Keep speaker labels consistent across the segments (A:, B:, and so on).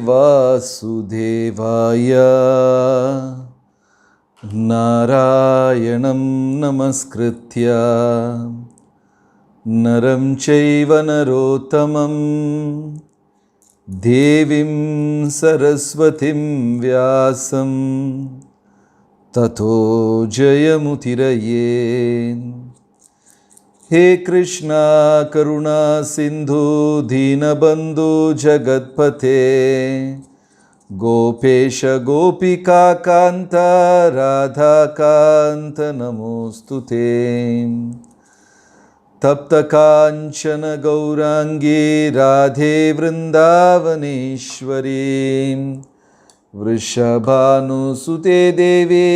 A: वासुदेवाय नारायणं नमस्कृत्य नरं चैव नरोत्तमं देवीं सरस्वतीं व्यासं ततो जयमुदीरये। हे कृष्णा करुणा सिंधु दीनबंधु जगत्पते गोपेश गोपिका कांत राधा कांत नमोस्तुते। तप्त कांचन गौरांगी राधे वृंदावनेश्वरी वृषभानुसुते देवी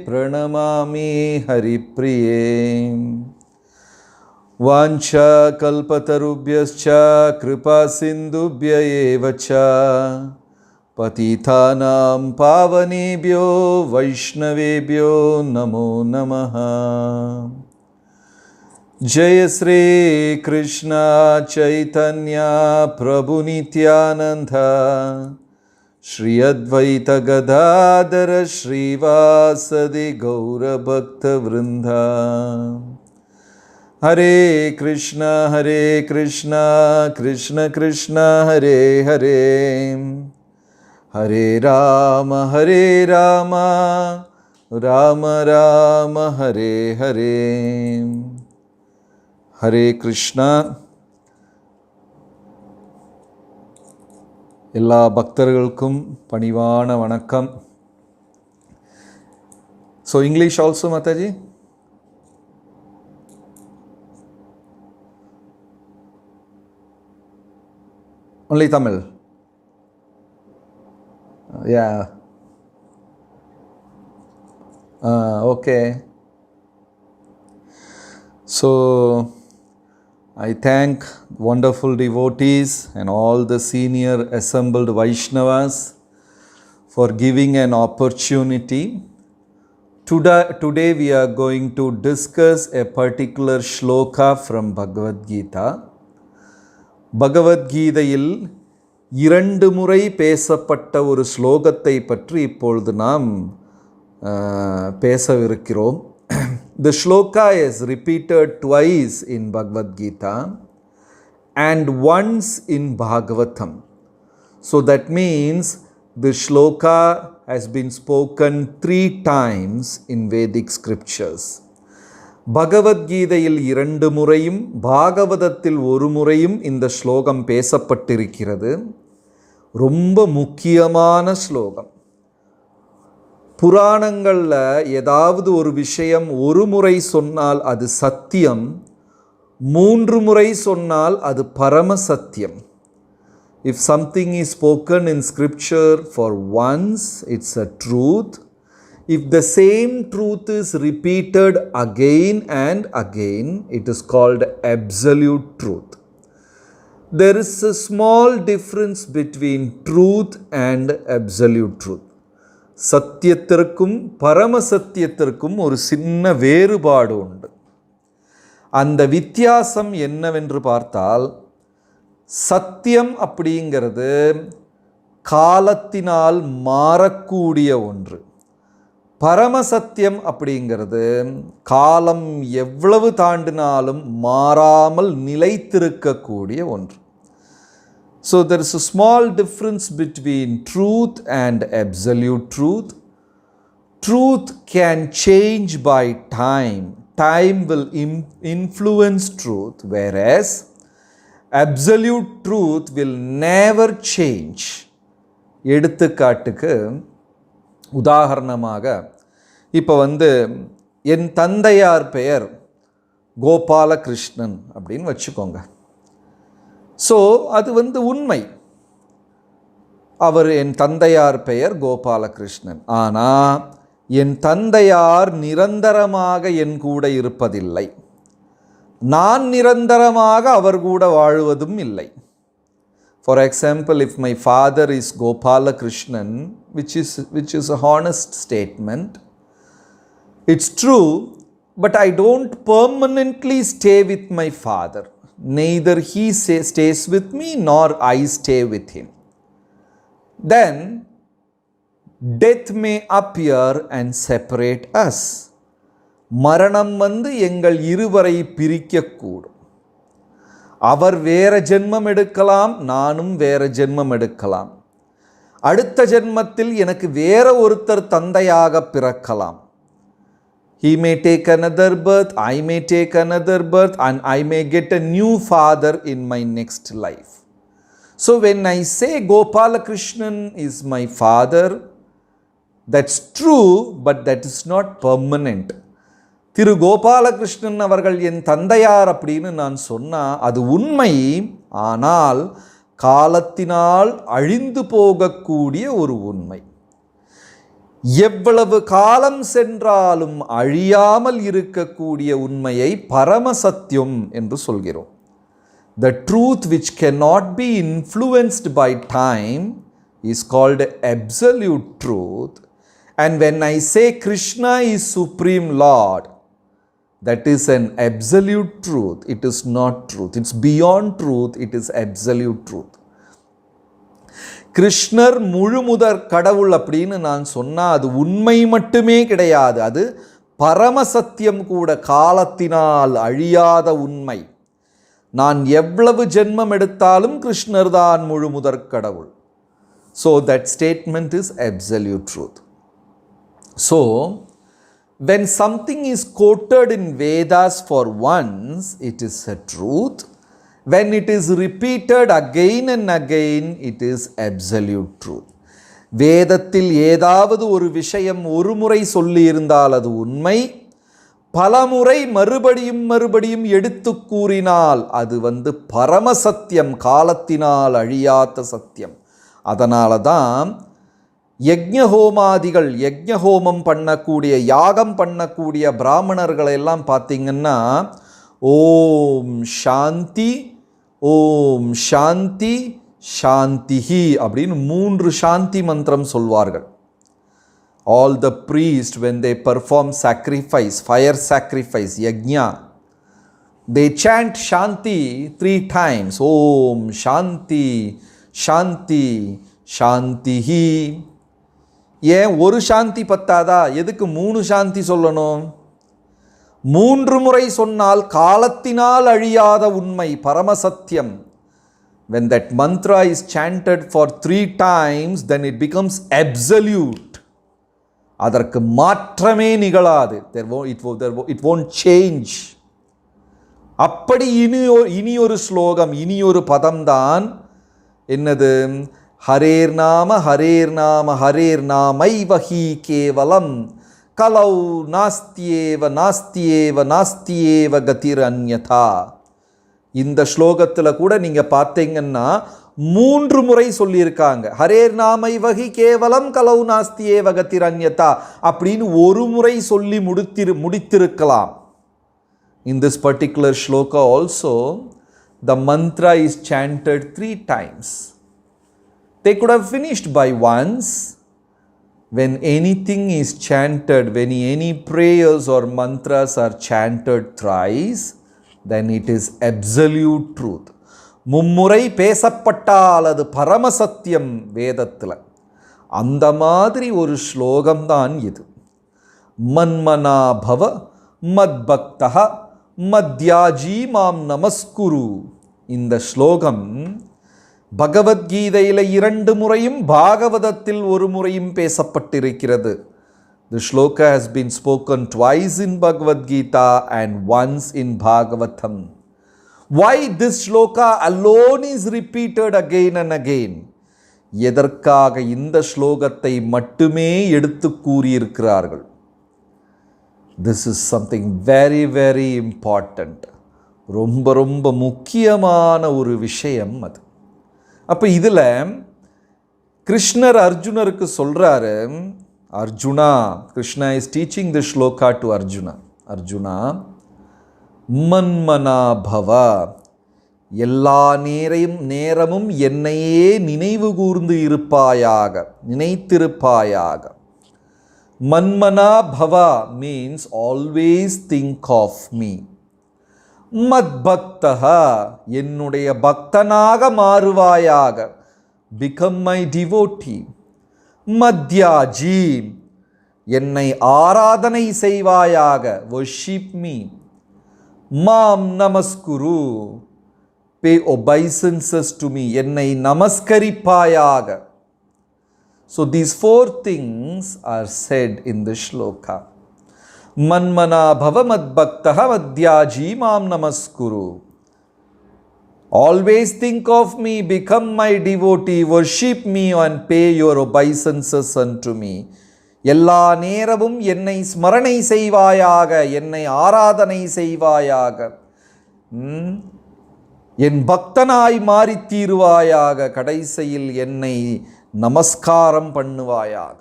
A: प्रणमामि हरिप्रिये। वाञ्छाकल्पतरुभ्यश्च कृपासिन्धुभ्य एव च पतितानां पावनेभ्यो वैष्णवेभ्यो नमो नमः। जय श्री कृष्ण चैतन्य प्रभु नित्यानंद श्री अद्वैत गदाधर श्रीवासदि गौरभक्तवृंद। हरे कृष्णा कृष्ण कृष्ण हरे हरे हरे राम राम राम हरे हरे। हरे कृष्णा। எல்லா பக்தர்களுக்கும் பணிவான வணக்கம். So English also Mataji? Only Tamil? Yeah. Okay. So, I thank wonderful devotees and all the senior assembled Vaishnavas for giving an opportunity. Today we are going to discuss a particular shloka from Bhagavad Gita. பகவத்கீதையில் 2 முறை பேசப்பட்ட ஒரு ஸ்லோகத்தை பற்றி இப்பொழுது நாம் பேசவிருக்கிறோம். The shloka is repeated twice in Bhagavad Gita and once in Bhagavatam. So that means the shloka has been spoken 3 times in Vedic scriptures. பகவத்கீதையில் 2 முறையும் பாகவதத்தில் 1 முறையும் இந்த ஸ்லோகம் பேசப்பட்டிருக்கிறது. ரொம்ப முக்கியமான ஸ்லோகம். புராணங்களில் ஏதாவது ஒரு விஷயம் 1 முறை சொன்னால் அது சத்தியம், 3 முறை சொன்னால் அது பரம சத்தியம். If something is spoken in scripture for once, it's a truth. If the same truth is repeated again and again, it is called absolute truth. There is a small difference between truth and absolute truth. சத்தியத்திற்கும் பரம சத்தியத்திற்கும் ஒரு சின்ன வேறுபாடு உண்டு. அந்த வித்தியாசம் என்னவென்று பார்த்தால், சத்தியம் அப்படிங்கிறது காலத்தினால் மாறக்கூடிய ஒன்று. பரமசத்தியம் அப்படிங்கிறது காலம் எவ்வளவு தாண்டினாலும் மாறாமல் நிலைத்திருக்கக்கூடிய ஒன்று. So there is a small difference between truth and absolute truth. Truth can change by time. Time will influence truth, whereas absolute truth will never change. எடுத்துக்காட்டுக்கு உதாரணமாக இப்போ என் தந்தையார் பெயர் கோபாலகிருஷ்ணன் அப்படின்னு வச்சுக்கோங்க. ஸோ அது உண்மை. என் தந்தையார் பெயர் கோபாலகிருஷ்ணன். ஆனால் என் தந்தையார் நிரந்தரமாக என் கூட இருப்பதில்லை. நான் நிரந்தரமாக அவர் கூட வாழுவதும் இல்லை. For example, if my father is Gopalakrishnan, which is a honest statement, it's true, but I don't permanently stay with my father. Neither he stays with me nor I stay with him. then death may appear and separate us. மரணம் வந்து எங்கள் இருவரை பிரிக்கக்கூடும். அவர் வேற ஜென்மம் எடுக்கலாம், நானும் வேற ஜென்மம் எடுக்கலாம். அடுத்த ஜென்மத்தில் எனக்கு வேற ஒருத்தர் தந்தையாக பிறக்கலாம். He may take another birth, I may take another birth, and I may get a new father in my next life. So when I say Gopalakrishnan is my father, that's true, but that is not permanent. திரு கோபாலகிருஷ்ணன் அவர்கள் என் தந்தையார் அப்படின்னு நான் சொன்னால் அது உண்மை, ஆனால் காலத்தினால் அழிந்து போகக்கூடிய ஒரு உண்மை. எவ்வளவு காலம் சென்றாலும் அழியாமல் இருக்கக்கூடிய உண்மையை பரமசத்தியம் என்று சொல்கிறோம். The truth which cannot be influenced by time is called absolute truth. And when I say Krishna is Supreme Lord, that is an absolute truth. It is not truth. It's beyond truth. It is absolute truth. கிருஷ்ணர் முழுமுதற் கடவுள் அப்படின்னு நான் சொன்னால் அது உண்மை மட்டுமே கிடையாது, அது பரமசத்தியம் கூட, காலத்தினால் அழியாத உண்மை. நான் எவ்வளவு ஜென்மம் எடுத்தாலும் கிருஷ்ணர் தான் முழுமுதற் கடவுள். So that statement is absolute truth. So when something is quoted in Vedas for once, it is a truth. When it is repeated again and again, it is absolute truth. வேதத்தில் ஏதாவது ஒரு விஷயம் ஒரு முறை சொல்லி இருந்தால் அது உண்மை, பலமுறை மறுபடியும் மறுபடியும் எடுத்து கூறினால் அது பரமசத்தியம், காலத்தினால் அழியாத சத்தியம். அதனால தான் யஜ்ஞஹோமாதிகள், யஜ்ஞஹோமம் பண்ணக்கூடிய, யாகம் பண்ணக்கூடிய பிராமணர்களை எல்லாம் பார்த்தீங்கன்னா ஓம் சாந்தி ஓம் சாந்தி சாந்திஹி அப்படின்னு 3 சாந்தி மந்திரம் சொல்வார்கள். All the priests when they perform sacrifice, fire sacrifice, yajna, they chant shanti 3 times. Om shanti shanti shantihi. ஏன் ஒரு சாந்தி பத்தாதா? எதுக்கு 3 சாந்தி சொல்லணும்? 3 முறை சொன்னால் காலத்தினால் அழியாத உண்மை, பரமசத்தியம். When that mantra is chanted for 3 times, then it becomes absolute. அதற்கு மாற்றமே நிகழாது. It won't change. அப்படி இனி ஒரு ஸ்லோகம், இனி ஒரு பதம்தான் என்னது? ஹரேர் நாம ஹரேர் நாம ஹரேர் நாமைவஹி கேவலம் கலௌ நாஸ்தியேவ நாஸ்தியேவ நாஸ்தியேவ கதிர் அன்யதா. இந்த ஸ்லோகத்தில் கூட நீங்கள் பார்த்தீங்கன்னா 3 முறை சொல்லியிருக்காங்க. ஹரேர் நாமைவஹி கேவலம் கலௌ நாஸ்தியேவ கதிர் அன்யதா அப்படின்னு ஒரு முறை சொல்லி முடித்திருக்கலாம். In this particular shloka also, the mantra is chanted 3 times. They could have finished by once. When anything is chanted, when any prayers or mantras are chanted thrice, then it is absolute truth. மும்முறை பேசப்பட்டால் அது பரமசத்தியம் வேதத்தில். அந்த மாதிரி ஒரு ஸ்லோகம்தான் இது. மன்மனா பவ மத்பக்தஹ மத்யாஜி மாம் நமஸ்குரு. இந்த ஸ்லோகம் பகவத்கீதையில் 2 முறையும் பாகவதத்தில் 1 முறையும் பேசப்பட்டிருக்கிறது. The shloka has been spoken twice in Bhagavad Gita and once in Bhagavatam. Why this shloka alone is repeated again and again? எதற்காக இந்த ஸ்லோகத்தை மட்டுமே எடுத்து கூறியிருக்கிறார்கள்? This is something very very important. ரொம்ப ரொம்ப முக்கியமான ஒரு விஷயம் அது. அப்போ இதில் கிருஷ்ணர் அர்ஜுனருக்கு சொல்கிறாரு, Arjuna, Krishna is teaching the sloka to Arjuna. Arjuna, மன்மனா பவ, எல்லா நேரமும் என்னையே நினைவு கூர்ந்து இருப்பாயாக, நினைத்திருப்பாயாக. மன்மனா பவ means always think of me. மத்பக்தஹ, என்னுடைய பக்தனாக மாறுவாயாக. become my devotee. Madhyaji, என்னை ஆராதனை செய்வாயாக, worship me. Mam namaskuru, pay obeisances to me, என்னை நமஸ்கரிப்பாயாக. So these 4 things are said in the shloka. Manmana bhava madbhaktaha madhyaji mam namaskuru. Always think of me, become my devotee, worship me and pay your obeisances unto me. எல்லா நேரமும் என்னை ஸ்மரணை செய்வாயாக, என்னை ஆராதனை செய்வாயாக, என் பக்தனாய் மாறித் தீருவாயாக, கடைசியில் என்னை நமஸ்காரம் பண்ணுவாயாக.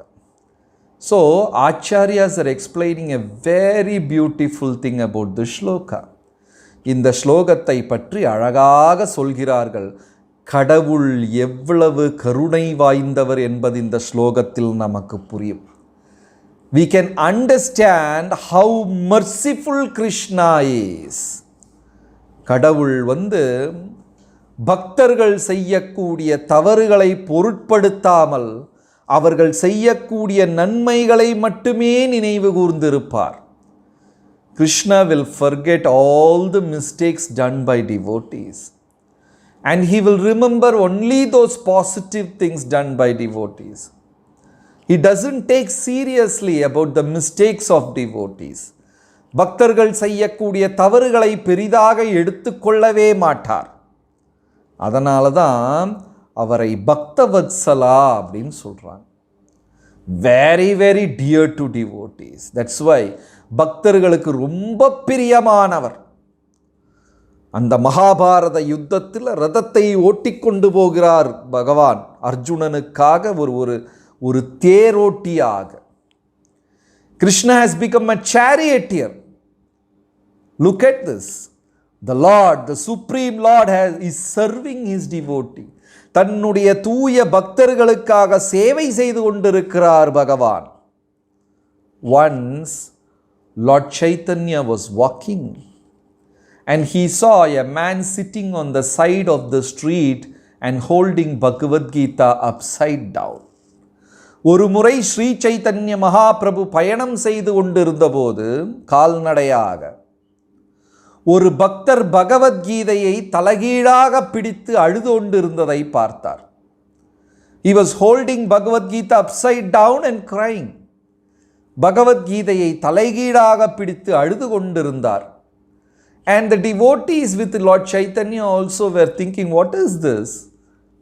A: So Acharyas are explaining a very beautiful thing about the shloka. இந்த ஸ்லோகத்தை பற்றி அழகாக சொல்கிறார்கள். கடவுள் எவ்வளவு கருணை வாய்ந்தவர் என்பது இந்த ஸ்லோகத்தில் நமக்கு புரியும். We can understand how merciful Krishna is. கடவுள் பக்தர்கள் செய்யக்கூடிய தவறுகளை பொருட்படுத்தாமல் அவர்கள் செய்யக்கூடிய நன்மைகளை மட்டுமே நினைவு கூர்ந்திருப்பார். Krishna will forget all the mistakes done by devotees. And he will remember only those positive things done by devotees. He doesn't take seriously about the mistakes of devotees. பக்தர்கள் செய்யக்கூடிய தவறுகளை பெரிதாக எடுத்துக்கொள்ளவே மாட்டார். அதனால தான் அவரை பக்தவத்சலா அப்படின்னு சொல்கிறாங்க. Very, very dear to devotees. That's why பக்தர்களுக்கு ரொம்ப பிரியமானவர். அந்த மகாபாரத யுத்தத்தில் ரதத்தை ஓட்டிக்கொண்டு போகிறார் பகவான் அர்ஜுனனுக்காக ஒரு தேரோட்டியாக. Krishna has become a charioteer. Look at this. The Lord, the Supreme Lord is serving his devotee. தன்னுடைய தூய பக்தர்களுக்காக சேவை செய்து கொண்டிருக்கிறார் பகவான். Once Lord Chaitanya was walking and he saw a man sitting on the side of the street and holding Bhagavad Gita upside down. ஒரு முறை ஸ்ரீ சைத்தன்ய மகாபிரபு பயணம் செய்து கொண்டிருந்தபோது கால்நடையாக ஒரு பக்தர் பகவத்கீதையை தலைகீழாக பிடித்து அழுது கொண்டிருந்ததை பார்த்தார். He was holding Bhagavad Gita upside down and crying. பகவத்கீதையை தலைகீழாக பிடித்து அழுது கொண்டிருந்தார். And the devotees with Lord Chaitanya also were thinking, what is this?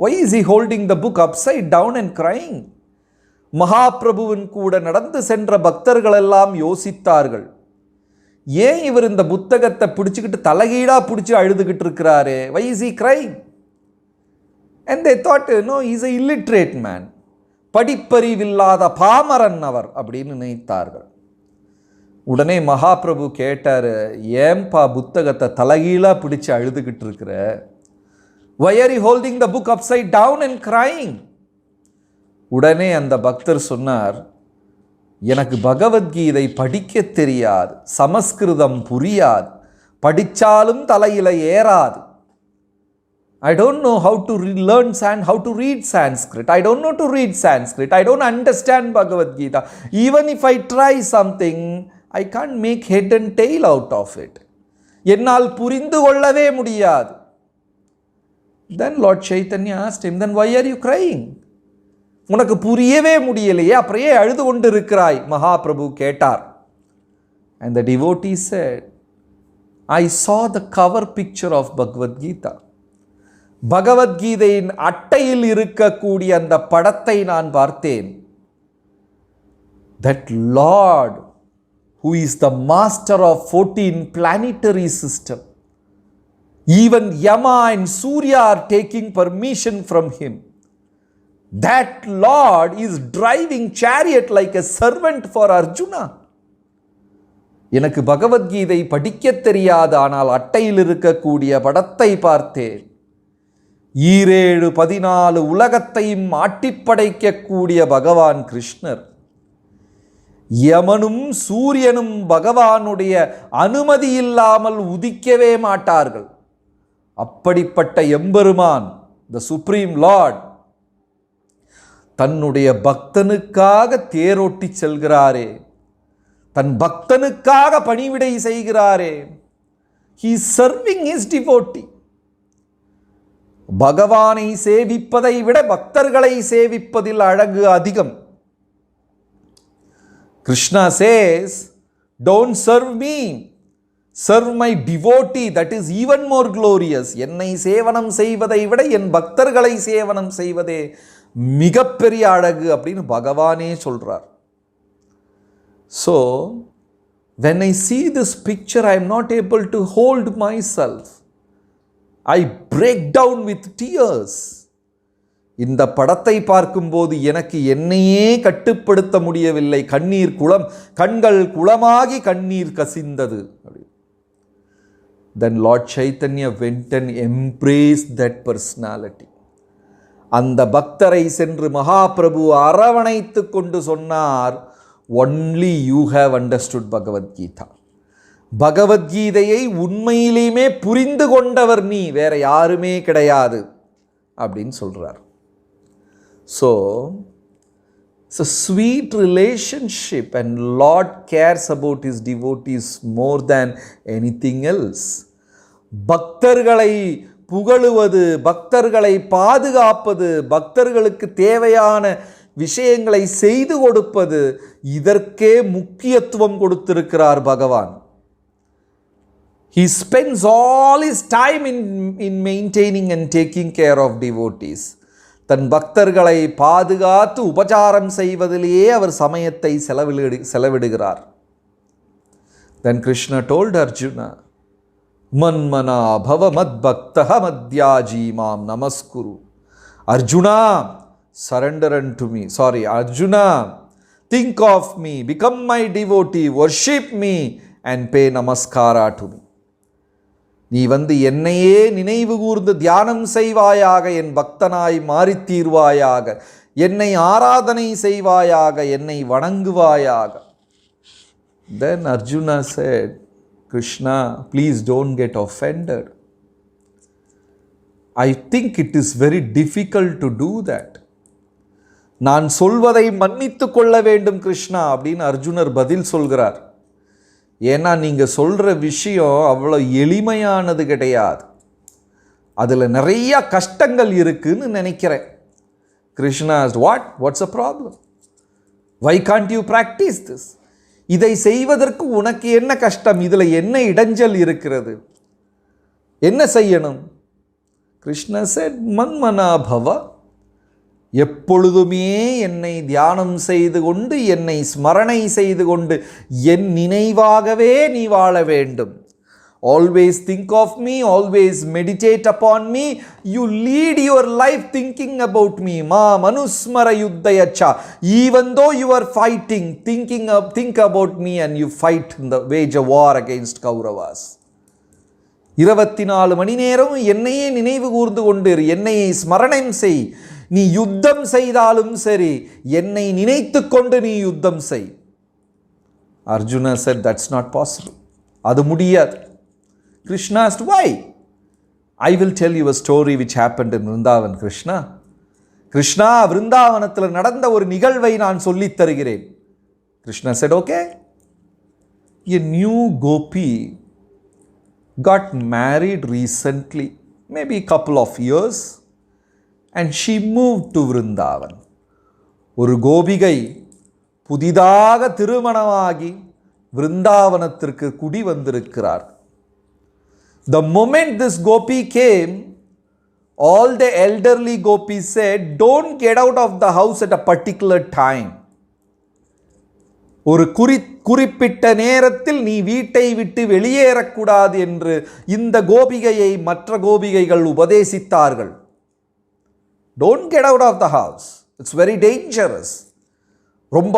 A: Why is he holding the book upside down and crying? மகாபிரபுவின் கூட நடந்து சென்ற பக்தர்கள் எல்லாம் யோசித்தார்கள், ஏன் இவர் இந்த புத்தகத்தை பிடிச்சுக்கிட்டு தலைகீழா பிடிச்சி அழுதுகிட்டு இருக்கிறாரு? Why is he crying? And they thought, no, he is an illiterate man. படிப்பறிவில்லாத பாமரன் அவர் அப்படின்னு நினைத்தார்கள். உடனே மகாபிரபு கேட்டார், ஏன்பா புத்தகத்தை தலைகீழா பிடிச்சு அழுதுகிட்டு இருக்கிற? Why are you holding the book upside down and crying? உடனே அந்த பக்தர் சொன்னார், எனக்கு பகவத்கீதை படிக்க தெரியாது, சமஸ்கிருதம் புரியாது, படித்தாலும் தலையில ஏறாது. I don't know how to how to read Sanskrit. I don't know to read Sanskrit. I don't understand Bhagavad Gita. Even if I try something, I can't make head and tail out of it. என்னால் புரிந்து கொள்ளவே முடியாது. Then Lord Chaitanya asked him, then why are you crying? உனக்கு புரியவே முடியலையே, அப்புறம் ஏன் அழுது கொண்டு இருக்கிறாய்? மகாபிரபு கேட்டார். And the devotee said, I saw the cover picture of Bhagavad Gita. பகவத்கீதையின் அட்டையில் இருக்கக்கூடிய அந்த படத்தை நான் பார்த்தேன். That Lord who is the master of 14 planetary system, even Yama and Surya are taking permission from him. That Lord is driving chariot like a servant for Arjuna. எனக்கு பகவத்கீதை படிக்க தெரியாது, ஆனால் அட்டையில் இருக்கக்கூடிய படத்தை பார்த்தேன். 14 உலகத்தையும் ஆட்டிப்படைக்கக்கூடிய பகவான் கிருஷ்ணர், யமனும் சூரியனும் பகவானுடைய அனுமதி இல்லாமல் உதிக்கவே மாட்டார்கள். அப்படிப்பட்ட எம்பெருமான், the Supreme Lord, தன்னுடைய பக்தனுக்காக தேரோட்டி செல்கிறாரே, தன் பக்தனுக்காக பணிவிடை செய்கிறாரே, he is serving his devotee. பகவானை சேவிப்பதை விட பக்தர்களை சேவிப்பதில் அழகு அதிகம். Krishna says, don't serve me, serve my devotee, that is even more glorious. என்னை சேவனம் செய்வதை விட என் பக்தர்களை சேவனம் செய்வதே மிகப்பெரிய அழகு அப்படின்னு பகவானே சொல்றார். So when I see this picture, I am not able to hold myself. I break down with tears. இந்த படத்தை பார்க்கும்போது எனக்கு என்னையே கட்டுப்படுத்த முடியவில்லை. கண்கள் குளமாகி கண்ணீர் கசிந்தது. Then Lord Chaitanya went and embraced that personality. அந்த பக்தரை சென்று மகாபிரபு அரவணைத்து கொண்டு சொன்னார், only you have understood Bhagavad Gita. பகவத்கீதையை உண்மையிலேயுமே புரிந்து கொண்டவர் நீ, வேற யாருமே கிடையாது அப்படின்னு சொல்றார். So it's a sweet relationship and Lord cares about his devotees more than anything else. பக்தர்களை புகழுவது, பக்தர்களை பாதுகாப்பது, பக்தர்களுக்கு தேவையான விஷயங்களை செய்து கொடுப்பது, இதற்கே முக்கியத்துவம் கொடுத்திருக்கிறார் பகவான். He spends all his time in maintaining and taking care of devotees. தன் பக்தர்களை பாதுகாத்து உபச்சாரம் செய்வதிலேயே அவர் சமயத்தை செலவிடுகிறார். Then Krishna told Arjuna, மன்மனா பவ மத் பக்தஹ மத்யாஜி மாம் நமஸ்குரு. Arjuna, surrender unto me. Arjuna, think of me, become my devotee, worship me and pay namaskara to me. நீ என்னையே நினைவு கூர்ந்து தியானம் செய்வாயாக, என் பக்தனாய் மாறித்தீர்வாயாக, என்னை ஆராதனை செய்வாயாக, என்னை வணங்குவாயாக. Then Arjuna said, Krishna, please don't get offended. I think it is very difficult to do that. நான் சொல்வதை மன்னித்து கொள்ள வேண்டும் கிருஷ்ணா அப்படின்னு அர்ஜுனர் பதில் சொல்கிறார். ஏன்னா நீங்கள் சொல்கிற விஷயம் அவ்வளோ எளிமையானது கிடையாது, அதில் நிறைய கஷ்டங்கள் இருக்குன்னு நினைக்கிறேன். Krishna asked, what's the problem? Why can't you practice this? இதை செய்வதற்கு உனக்கு என்ன கஷ்டம்? இதில் என்ன இடைஞ்சல் இருக்கிறது? என்ன செய்யணும்? கிருஷ்ணா said, மன்மனா பவ, எப்பொழுதுமே என்னை தியானம் செய்து கொண்டு, என்னை ஸ்மரணை செய்து கொண்டு, என் நினைவாகவே நீ வாழ வேண்டும். Always think of me, always meditate upon me. You lead your life thinking about me. Ma manusmara yuddhayacha. Even though you are fighting, think about me and you fight in the wage a war against Kauravas. 24 மணி நேரம் என்னையே நினைவு கூர்ந்து கொண்டு என்னையே ஸ்மரணம் செய். நீ யுத்தம் செய்தாலும் சரி, என்னை நினைத்து கொண்டு நீ யுத்தம் செய். Arjuna said, that's not possible. அது முடியாது. Krishna asked, why? I will tell you a story which happened in Vrindavan, Krishna. Krishna, விருந்தாவனத்தில் நடந்த ஒரு நிகழ்வை நான் சொல்லித் தருகிறேன். Krishna said, okay. A new gopi got married recently, maybe a couple of years, and she moved to Vrindavan. ஒரு கோபிகை புதிதாக திருமணமாகி விருந்தாவனத்திற்கு குடி வந்திருக்கிறார். The moment this gopi came, all the elderly gopis said, don't get out of the house at a particular time. ஒரு குறிப்பிட்ட நேரத்தில் நீ வீட்டை விட்டு வெளியேறக்கூடாது என்று இந்த கோபிகையை மற்ற கோபிகைகள் உபதேசித்தார்கள். Don't get out of the house. It's very dangerous. ரொம்ப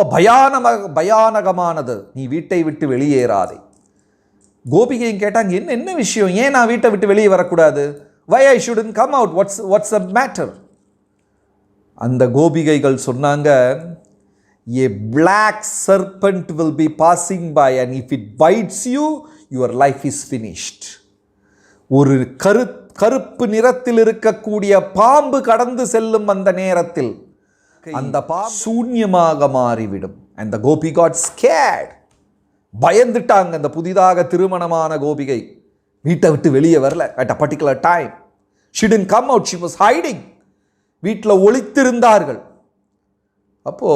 A: பயானகமானது, நீ வீட்டை விட்டு வெளியேறாதே. கோபிகையும் கேட்டாங்க, என்ன விஷயம், ஏன் நான் வீட்டை விட்டு வெளியே வரக்கூடாது? Why I shouldn't come out? What's the matter? அந்த கோபிகைகள் சொன்னாங்க, a black serpent will be passing by and if it bites you, your life is finished. ஒரு கருப்பு நிறத்தில் இருக்கக்கூடிய பாம்பு கடந்து செல்லும் அந்த நேரத்தில் அந்த சூன்யமாக மாறிவிடும். and the gopi got scared. பயந்துட்டாங்க. அந்த புதிதாக திருமணமான கோபிகை வீட்டை விட்டு வெளியே வரல. at a particular time she didn't come out, she was hiding. வீட்டில் ஒளித்திருந்தார்கள். அப்போ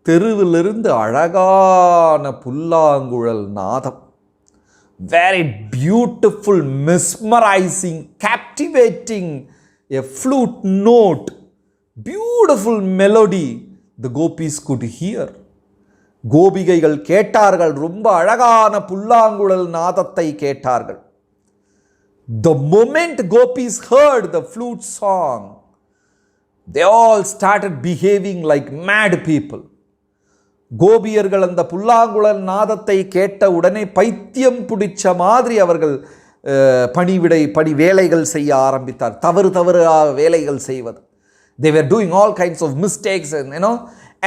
A: தெருவிலிருந்து அழகான புல்லாங்குழல் நாதம், very beautiful, mesmerizing, captivating, a flute note, beautiful melody the gopis could hear. கோபிகைகள் கேட்டார்கள். ரொம்ப அழகான புல்லாங்குழல் நாதத்தை கேட்டார்கள். The moment gopis heard the flute song, they all started behaving like mad people. கோபியர்கள் அந்த புல்லாங்குழல் நாதத்தை கேட்ட உடனே பைத்தியம் பிடிச்ச மாதிரி அவர்கள் பணி வேலைகள் செய்ய ஆரம்பித்தார். தவறு வேலைகள் செய்வது. They were doing all kinds of mistakes,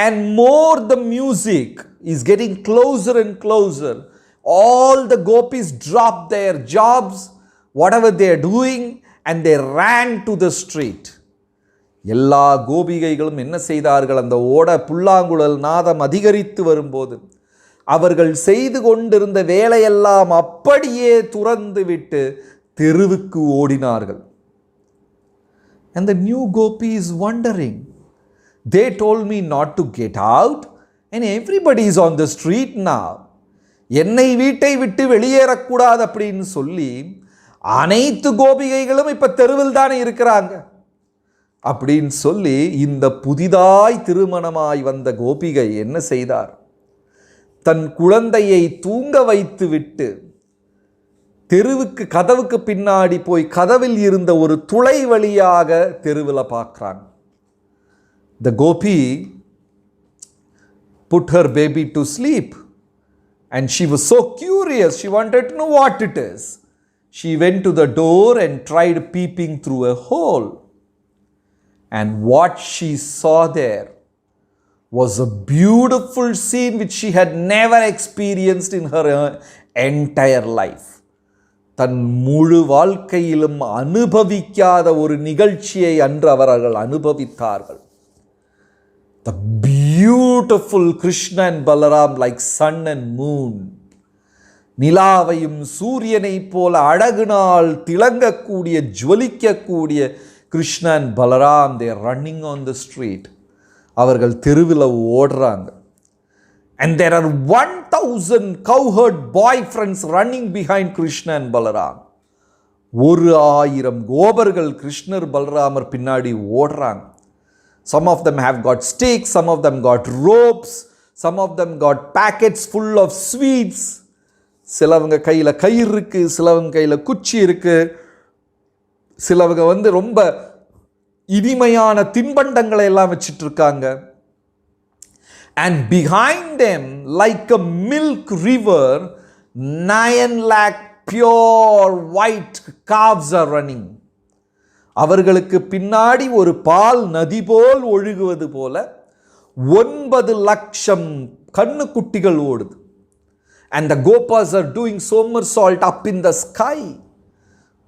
A: and more the music is getting closer and closer. All the gopis dropped their jobs, whatever they are doing, and they ran to the street. எல்லா கோபிகைகளும் என்ன செய்தார்கள்? அந்த புல்லாங்குழல் நாதம் அதிகரித்து வரும்போது அவர்கள் செய்து கொண்டிருந்த வேலையெல்லாம் அப்படியே துறந்து விட்டு தெருவுக்கு ஓடினார்கள். and the new gopi is wondering. they told me not to get out and everybody is on the street now. என்னை வீட்டை விட்டு வெளியேறக்கூடாது அப்படின்னு சொல்லி அனைத்து கோபிகைகளும் இப்ப தெருவில் தானே இருக்கிறாங்க அப்படின்னு சொல்லி இந்த புதிதாய் திருமணமாய் வந்த கோபிகை என்ன செய்தார்? தன் குழந்தையை தூங்க வைத்து விட்டு தெருவுக்கு கதவுக்கு பின்னாடி போய் கதவில் இருந்த ஒரு துளை வழியாக தெருவில் பார்க்குறாங்க. The gopi put her baby to sleep and she was so curious, she wanted to know what it is. She went to the door and tried peeping through a hole. And what she saw there was a beautiful scene which she had never experienced in her entire life. தன் முழு வாழ்க்கையிலும் அனுபவிக்காத ஒரு நிகழ்ச்சியை அன்று அவர்கள் அனுபவித்தார்கள். The beautiful Krishna and Balaram like sun and moon. நிலாவையும் சூரியனை போல அழகுனால் திளங்கக்கூடிய ஜொலிக்கக்கூடிய Krishna and Balaram, they are running on the street. அவர்கள் தெருவில் ஓடுறாங்க. And there are 1000 cowherd boyfriends running behind Krishna and Balaram. 1000 கோபர்கள் கிருஷ்ணர் பலராமர் பின்னாடி ஓடுறாங்க. Some of them have got sticks, some of them got ropes, some of them got packets full of sweets. சிலவங்க கையில் கயிறு இருக்கு, சிலவங்க கையில் குச்சி இருக்கு, சிலவங்க ரொம்ப இனிமையான தின்பண்டங்களை எல்லாம் வச்சிட்டு இருக்காங்க. And behind them, like a milk river, 9 lakh pure white calves are running. அவர்களுக்கு பின்னாடி ஒரு பால் நதி போல் ஒழுகுவது போல 9 லட்சம் கண்ணுக்குட்டிகள் ஓடுது. And the gopas are doing somersault up in the sky.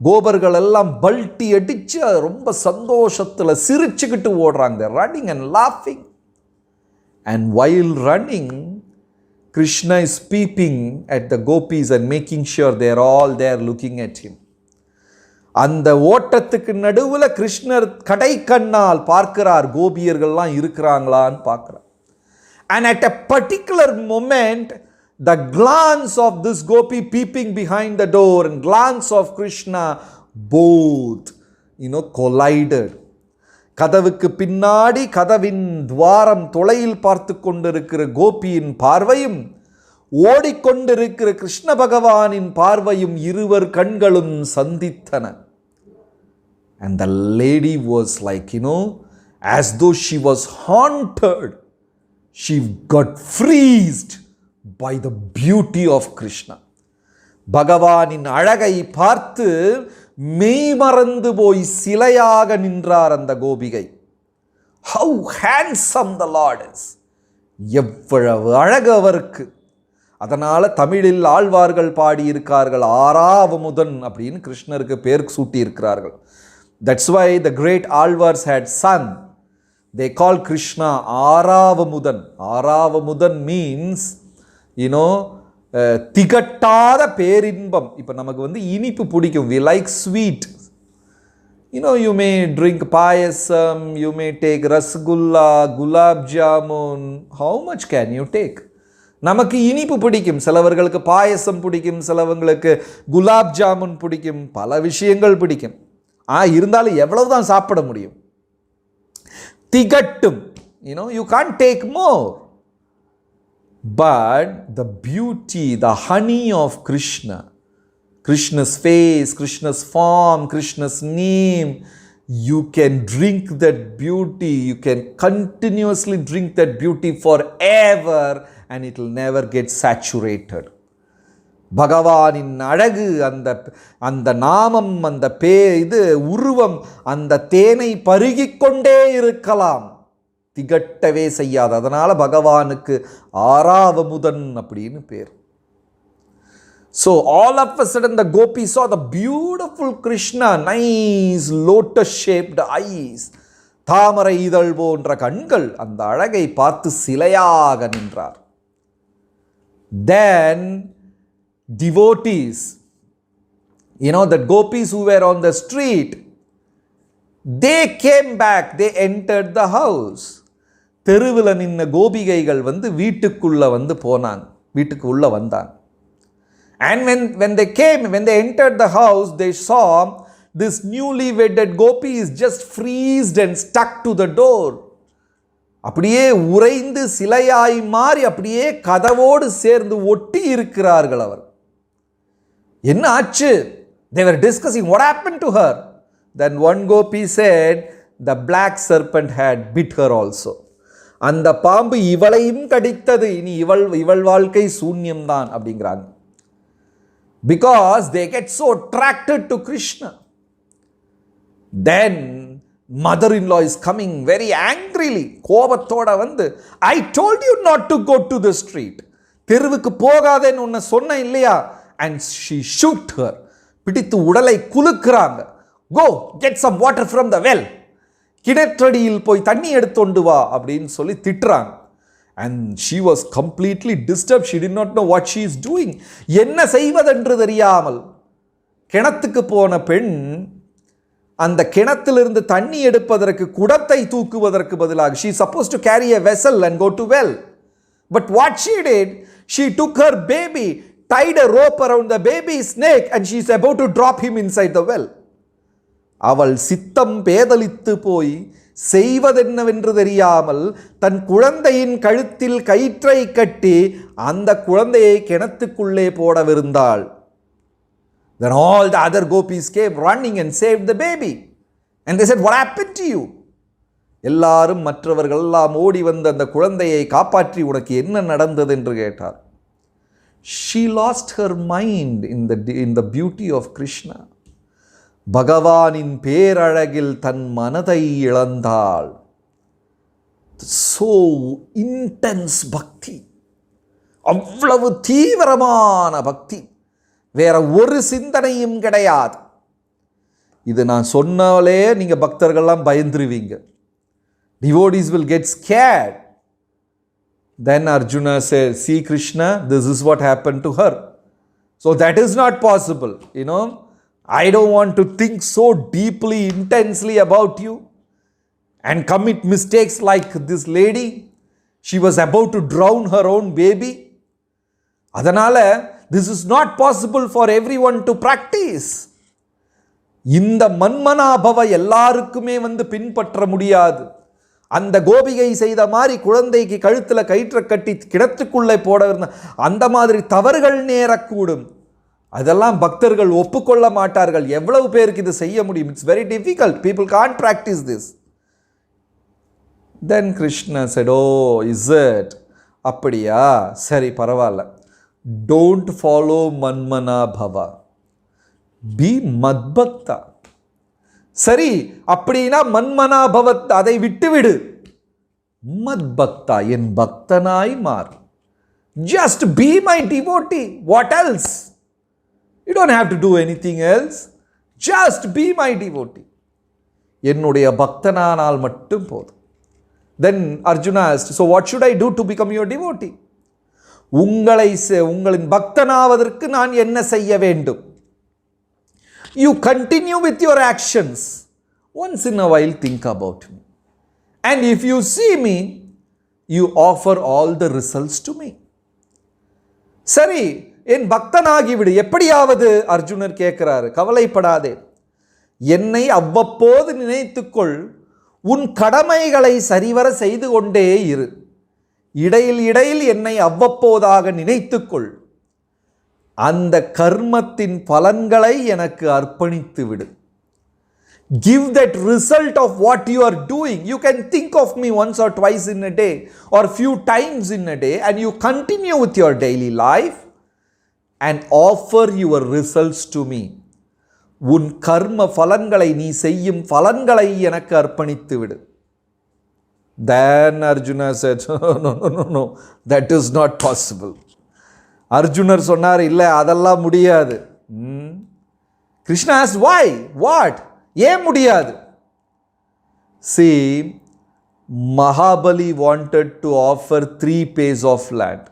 A: கோபர்கள் எல்லாம் பல்ட்டி அடிச்சு ரொம்ப சந்தோஷத்தில் சிரிச்சுக்கிட்டு ஓடுறாங்க. They are running and laughing. And while running, Krishna is peeping at the gopis and making sure they are all there looking at him. அந்த ஓட்டத்துக்கு நடுவில் கிருஷ்ணர் கடை கண்ணால் பார்க்கிறார், கோபியர்கள்லாம் இருக்கிறாங்களான்னு பார்க்கிறார். And at a particular moment, the glance of this gopi peeping behind the door and glance of Krishna both, collided. கதவுக்கு பின்னாடி கதவின் துவாரம் தொலையில் பார்த்து கொண்டிருக்கிற கோபியின் பார்வையும் ஓடிக்கொண்டிருக்கிற கிருஷ்ண பகவானின் பார்வையும் இருவர் கண்களும் சந்தித்தன. And the lady was like, as though she was haunted. She got freezed by the beauty of Krishna. பகவானின் அழகை பார்த்து மெய்மறந்து போய் சிலையாக நின்றார் அந்த கோபிகை. How handsome the Lord is. எவ்வளவு அழகு அவருக்கு. அதனால தமிழில் ஆழ்வார்கள் பாடியிருக்கார்கள், ஆறாவமுதன் அப்படின்னு கிருஷ்ணருக்கு பேர் சூட்டி இருக்கிறார்கள். That's why the great Alvars had sung, They call Krishna Aravamudhan. Aravamudhan means திகட்டாத பேரின்பம். இப்போ நமக்கு வந்து இனிப்பு பிடிக்கும். We like sweet. You may drink payasam, you may take rasgulla, gulab jamun. How much can you take? நமக்கு இனிப்பு பிடிக்கும். சிலவர்களுக்கு பாயசம் பிடிக்கும், சிலவங்களுக்கு குலாப் ஜாமுன் பிடிக்கும், பல விஷயங்கள் பிடிக்கும். இருந்தாலும் எவ்வளவுதான் சாப்பிட முடியும்? திகட்டும். You can't take more. But the beauty, the honey of Krishna, Krishna's face, Krishna's form, Krishna's name, you can drink that beauty. You can continuously drink that beauty forever and it will never get saturated. பகவானின் அழகு, அந்த நாமம், அந்த உருவம், அந்த தேனை பருகிக்கொண்டே இருக்கலாம், திகட்டவே செய்யாது. அதனால பகவானுக்கு ஆறாவமுதன் அப்படின்னு பேர். So all of a sudden the gopis saw the beautiful Krishna, nice lotus shaped eyes, தாமரை இதழ் போன்ற கண்கள். அந்த அழகை பார்த்து சிலையாக நின்றார். Then devotees, that gopis who were on the street, they came back, they entered the house. தெருவில் நின்ன கோபிகைகள் வந்து வீட்டுக்குள்ள வந்து போனாங்க, வீட்டுக்கு உள்ள வந்தாங்க. And when they entered the house, they saw this newly wedded gopis just freezed and stuck to the door. அப்படியே உறைந்து சிலையாய் மாறி அப்படியே கதவோடு சேர்ந்து ஒட்டி இருக்கிறார்கள். அவர் என்ன ஆச்சு? They were discussing what happened to her. Then one gopi said, the black serpent had bit her also. அந்த பாம்பு இவளையும் கடித்தது, இனி இவள் வாழ்க்கை சூன்யம்தான் அப்படிங்கிறாங்க. Because they get so attracted to Krishna. Then mother-in-law is coming very angrily, கோபத்தோட வந்து, I told you not to go to the street. தெருவுக்கு போகாதேன்னு உன்னை சொன்ன இல்லையா? And she shoot her. பிடித்து உடலை குலுக்குறாங்க. Go get some water from the well. கிணற்றடியில் போய் தண்ணி எடுத்துண்டு வா அப்படின்னு சொல்லி திட்டுறாங்க. And she was completely disturbed. She did not know what she is doing. என்ன செய்வதென்று தெரியாமல் கிணத்துக்கு போன பெண் அந்த கிணத்திலிருந்து தண்ணி எடுப்பதற்கு குடத்தை தூக்குவதற்கு பதிலாக, she is supposed to carry a vessel and go to well. But what she did, she took her baby, tied a rope around the baby's neck and she is about to drop him inside the well. அவள் சித்தம் பேதலித்து போய் செய்வதென்னவென்று தெரியாமல் தன் குழந்தையின் கழுத்தில் கயிற்றை கட்டி அந்த குழந்தையை கிணத்துக்குள்ளே போடவிருந்தாள். Then all the other gopis came running and saved the baby. And they said, what happened to you? எல்லாரும் மற்றவர்கள் எல்லாம் ஓடி வந்து அந்த குழந்தையை காப்பாற்றி உனக்கு என்ன நடந்தது என்று கேட்டார். She lost her mind in the beauty of Krishna. பகவானின் பேரழகில் தன் மனதை இழந்தாள். So intense பக்தி, அவ்வளவு தீவிரமான பக்தி, வேற ஒரு சிந்தனையும் கிடையாது. இது நான் சொன்னாலே நீங்க பக்தர்கள்லாம் பயந்துருவீங்க. Devotees will get scared. Then Arjuna said, see Krishna, this is what happened to her. So that is not possible. I don't want to think so deeply, intensely about you and commit mistakes like this lady. She was about to drown her own baby. அதனால this is not possible for everyone to practice. இந்த மன்மனாபவ எல்லாருக்குமே வந்து பின்பற்ற முடியாது. அந்த கோபிகை செய்த மாதிரி குழந்தைக்கு கழுத்தில் கயிற்றை கட்டி கிணத்துக்குள்ளே போட இருந்த அந்த மாதிரி தவறுகள் நேரக்கூடும். அதெல்லாம் பக்தர்கள் ஒப்புக்கொள்ள மாட்டார்கள். எவ்வளவு பேருக்கு இது செய்ய முடியும்? It's very difficult. People can't practice this. Then Krishna said, oh, is it? அப்படியா? சரி, பரவாயில்ல. Don't follow manmana bhava. Be madbhakta. சரி, அப்படின்னா மன்மனா பவத், அதை விட்டுவிடு. மத்பக்தா, என் பக்தனாய் மாறு. Just be my devotee. What else? You don't have to do anything else. Just be my devotee. என்னுடைய பக்தனானால் மட்டும் போதும். Then Arjuna asked, so what should I do to become your devotee? உங்களின் பக்தனாவதற்கு நான் என்ன செய்ய வேண்டும்? You continue with your actions. Once in a while think about me. And if you see me, you offer all the results to me. சரி, என் பக்தனாகிவிடு. எப்படியாவது அர்ஜுனர் கேட்கிறாரு. கவலைப்படாதே, என்னை அவ்வப்போது நினைத்துக்கொள், உன் கடமைகளை சரிவர செய்து கொண்டே இரு. இடையில் இடையில் என்னை அவ்வப்போதாக நினைத்துக்கொள். அந்த கர்மத்தின் பலன்களை எனக்கு அர்ப்பணித்து விடு. Give that result of what you are doing. You can think of me once or twice in a day or few times in a day, and you continue with your daily life and offer your results to me. உன் கர்ம பலன்களை, நீ செய்யும் பலன்களை எனக்கு அர்ப்பணித்து விடு. Then Arjuna said, no, that is not possible. அர்ஜுனர் சொன்னார், இல்லை அதெல்லாம் முடியாது. Krishna asked, why? What? ஏன் முடியாது? See, Mahabali wanted to offer 3 pays of land.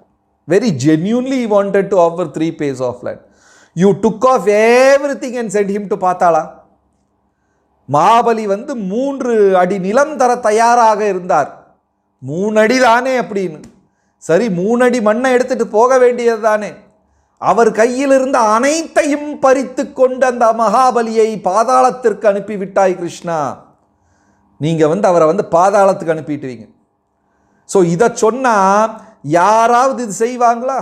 A: Very genuinely he wanted to offer 3 pays of land. You took off everything and sent him to Patala. Mahabali 3 அடி நிலம் தர தயாராக இருந்தார். 3 அடி தானே அப்படின்னு. சரி, 3 அடி மண்ணை எடுத்துட்டு போக வேண்டியது தானே. அவர் கையில் இருந்த அனைத்தையும் பறித்து கொண்டு அந்த மகாபலியை பாதாளத்திற்கு அனுப்பிவிட்டாய் கிருஷ்ணா. நீங்கள் அவரை பாதாளத்துக்கு அனுப்பிட்டுவீங்க. ஸோ இதை சொன்னால் யாராவது இது செய்வாங்களா?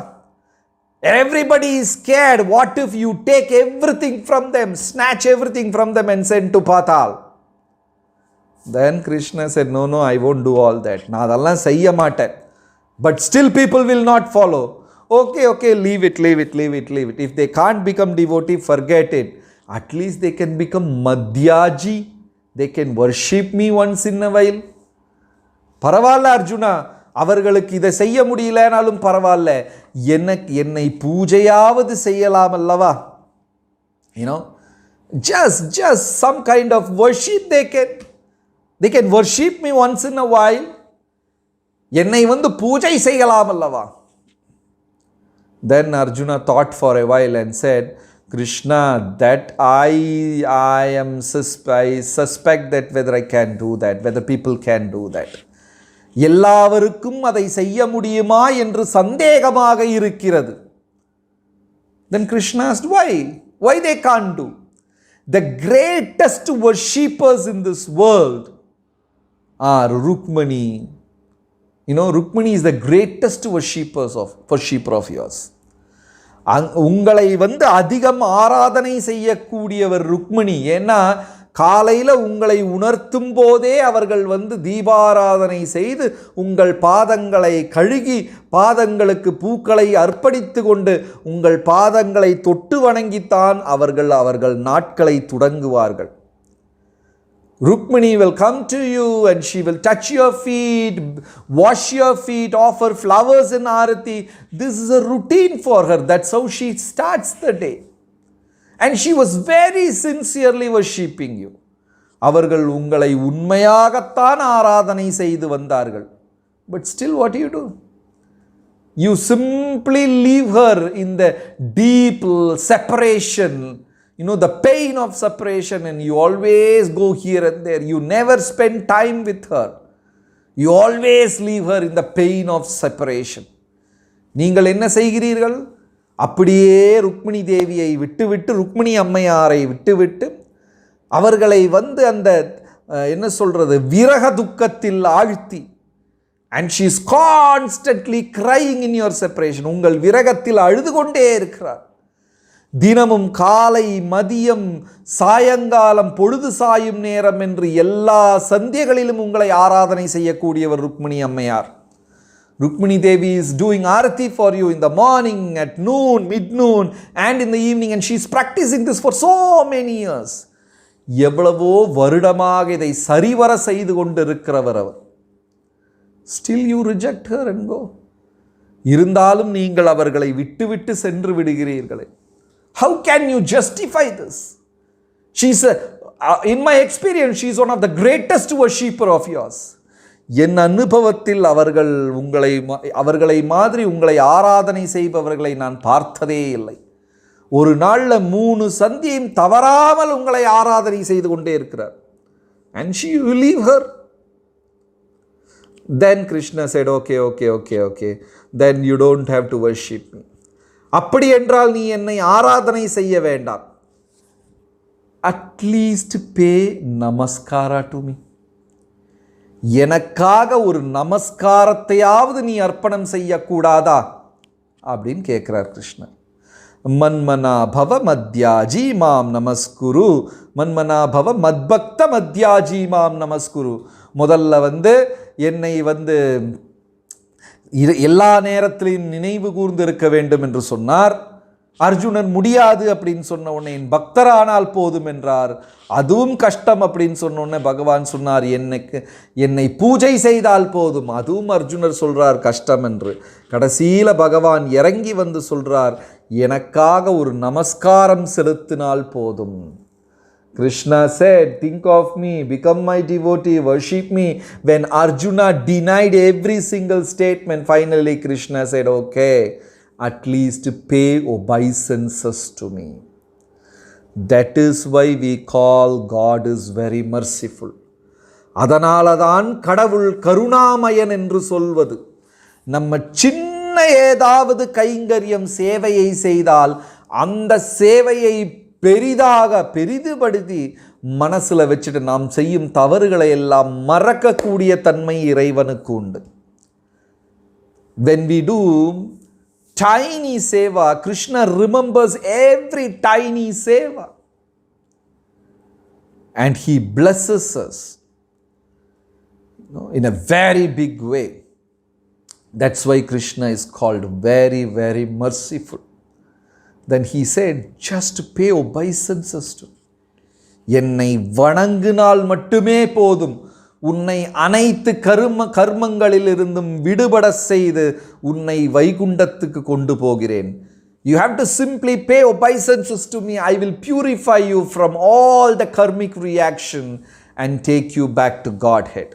A: Everybody is scared. What if you take everything from them, snatch everything from them and send to Patal? Then Krishna said, no, I won't do all that. நான் அதெல்லாம் செய்ய மாட்டேன். But still people will not follow. Okay, leave it. If they can't become devotee, forget it. At least they can become Madhyaji. They can worship me once in a while. பரவாயில்ல அர்ஜுனா, அவர்களுக்கு இதை செய்ய முடியலனாலும் பரவாயில்ல, என்னை பூஜையாவது செய்யலாம் அல்லவா? Just some kind of worship they can worship me once in a while. என்னை பூஜை செய்யலாம் அல்லவா? Then Arjuna thought for a while and said, Krishna, that I suspect that whether I can do that, whether people can do that. எல்லாவருக்கும் அதை செய்ய முடியுமா என்று சந்தேகமாக இருக்கிறது. Then Krishna asked, why they can't do? The greatest worshippers in this world are Rukmani. Rukmani is the greatest worshipper of yours. உங்களை அதிகம் ஆராதனை செய்யக்கூடியவர் ருக்மணி. ஏன்னா காலையில் உங்களை உணர்த்தும் போதே அவர்கள் தீபாராதனை செய்து உங்கள் பாதங்களை கழுகி பாதங்களுக்கு பூக்களை அர்ப்பணித்து கொண்டு உங்கள் பாதங்களை தொட்டு வணங்கித்தான் அவர்கள் நாட்களை தொடங்குவார்கள். Rukmini will come to you and she will touch your feet, wash your feet, offer flowers in Arati. This is a routine for her. That's how she starts the day. And she was very sincerely worshipping you. அவர்கள் உங்களை உண்மையாகத்தான் ஆராதனை செய்து வந்தார்கள். But still what do? You simply leave her in the deep separation, the pain of separation, and you always go here and there. You never spend time with her. You always leave her in the pain of separation. நீங்கள் என்ன செய்கிறீர்கள்? அப்படியே ருக்மிணி தேவியை விட்டுவிட்டு, ருக்மிணி அம்மையாரை விட்டுவிட்டு அவர்களை அந்த என்ன சொல்றது, விரக துக்கத்தில் ஆழ்த்தி, and she is constantly crying in your separation. உங்கள் விரகத்தில் அழுது கொண்டே இருக்கிறார். தினமும் காலை, மதியம், சாயங்காலம், பொழுது சாயும் நேரம் என்று எல்லா சந்தியகளிலும் உங்களை ஆராதனை செய்யக்கூடியவர் ருக்மிணி அம்மையார். Rukmini Devi is doing arati for you in the morning, at noon, mid-noon, and in the evening, and she is practicing this for so many years. எவ்வளவோ வருடமாக இதை சரிவர செய்து கொண்டிருக்கிறவர் அவர். Still you reject her and go. இருந்தாலும் நீங்கள் அவர்களை விட்டுவிட்டு சென்று விடுகிறீர்களே. How can you justify this? In my experience, she is one of the greatest worshipper of yours. என் அனுபவத்தில் அவர்களை மாதிரி உங்களை ஆராதனை செய்பவர்களை நான் பார்த்ததே இல்லை. ஒரு நாளில் 3 சந்தியும் தவறாமல் உங்களை ஆராதனை செய்து கொண்டே இருக்கிறார். And she will leave her. Then Krishna said, okay. Then you don't have to worship me. அப்படி என்றால் நீ என்னை ஆராதனை செய்ய வேண்டாம். At least pay namaskara to me. எனக்காக ஒரு நமஸ்காரத்தையாவது நீ அர்ப்பணம் செய்யக்கூடாதா அப்படின்னு கேட்கிறார் கிருஷ்ணர். மன்மனா பவ மத்யாஜி மாம் நமஸ்குரு, மன்மனா பவ மத்பக்த மத்யாஜி மாம் நமஸ்குரு. முதல்ல என்னை எல்லா நேரத்திலையும் நினைவு கூர்ந்து இருக்க வேண்டும் என்று சொன்னார். அர்ஜுனன் முடியாது அப்படின்னு சொன்ன உடனே என் பக்தரானால் போதும் என்றார். அதுவும் கஷ்டம் அப்படின்னு சொன்ன உடனே பகவான் சொன்னார் என்னை பூஜை செய்தால் போதும். அதுவும் அர்ஜுனர் சொல்றார் கஷ்டம் என்று. கடைசியில் பகவான் இறங்கி சொல்றார் எனக்காக ஒரு நமஸ்காரம் செலுத்தினால் போதும். Krishna said, think of me, become my devotee, worship me. When Arjuna denied every single statement, finally Krishna said, okay, at least pay obeisances to me. That is why we call God is very merciful. அதனாலதான் கடவுள் கருணாமயன் என்று சொல்வது. நம்ம சின்ன ஏதாவது கைங்கரியம் சேவையை செய்தால் அந்த சேவையை பெரிதுபடுத்தி மனசுல வச்சுட்டு நாம் செய்யும் தவறுகளை எல்லாம் மறக்கக்கூடிய தன்மை இறைவனுக்கு உண்டு. When we do tiny seva, Krishna remembers every tiny seva and he blesses us in a very big way. That's why Krishna is called very, very merciful. Then he said, just pay obeisances to me. என்னை வணங்கினால் மட்டுமே போதும், உன்னை அனைத்து கர்மங்களிலிருந்தும் விடுபட செய்து உன்னை வைகுண்டத்துக்கு கொண்டு போகிறேன். You have to simply pay obeisances to me. I will purify you from all the karmic reaction and take you back to Godhead.